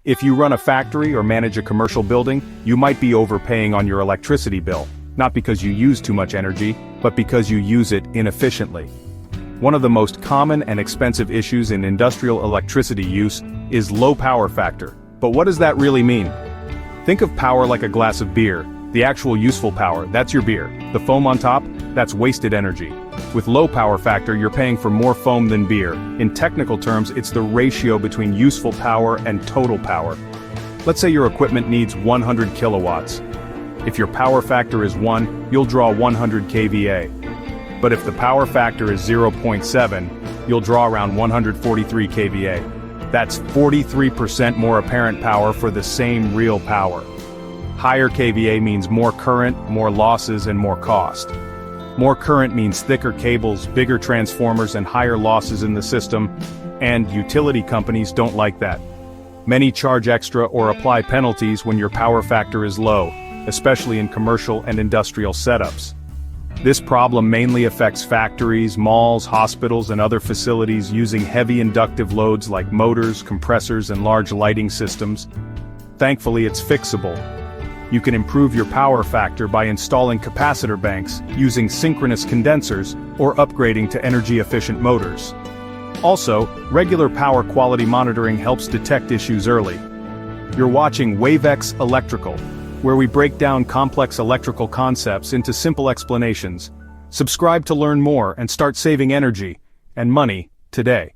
If you run a factory or manage a commercial building, you might be overpaying on your electricity bill, not because you use too much energy, but because you use it inefficiently. One of the most common and expensive issues in industrial electricity use is low power factor. But what does that really mean? Think of power like a glass of beer. The actual useful power, that's your beer. The foam on top, that's wasted energy. With low power factor, you're paying for more foam than beer. In technical terms, it's the ratio between useful power and total power. Let's say your equipment needs 100 kilowatts. If your power factor is 1, you'll draw 100 kVA. But if the power factor is 0.7, you'll draw around 143 kVA. That's 43% more apparent power for the same real power. Higher kVA means more current, more losses, and more cost. More current means thicker cables, bigger transformers, and higher losses in the system, and utility companies don't like that. Many charge extra or apply penalties when your power factor is low, especially in commercial and industrial setups. This problem mainly affects factories, malls, hospitals, and other facilities using heavy inductive loads like motors, compressors, and large lighting systems. Thankfully, it's fixable. You can improve your power factor by installing capacitor banks, using synchronous condensers, or upgrading to energy-efficient motors. Also, regular power quality monitoring helps detect issues early. You're watching WaveX Electrical, where we break down complex electrical concepts into simple explanations. Subscribe to learn more and start saving energy and money today.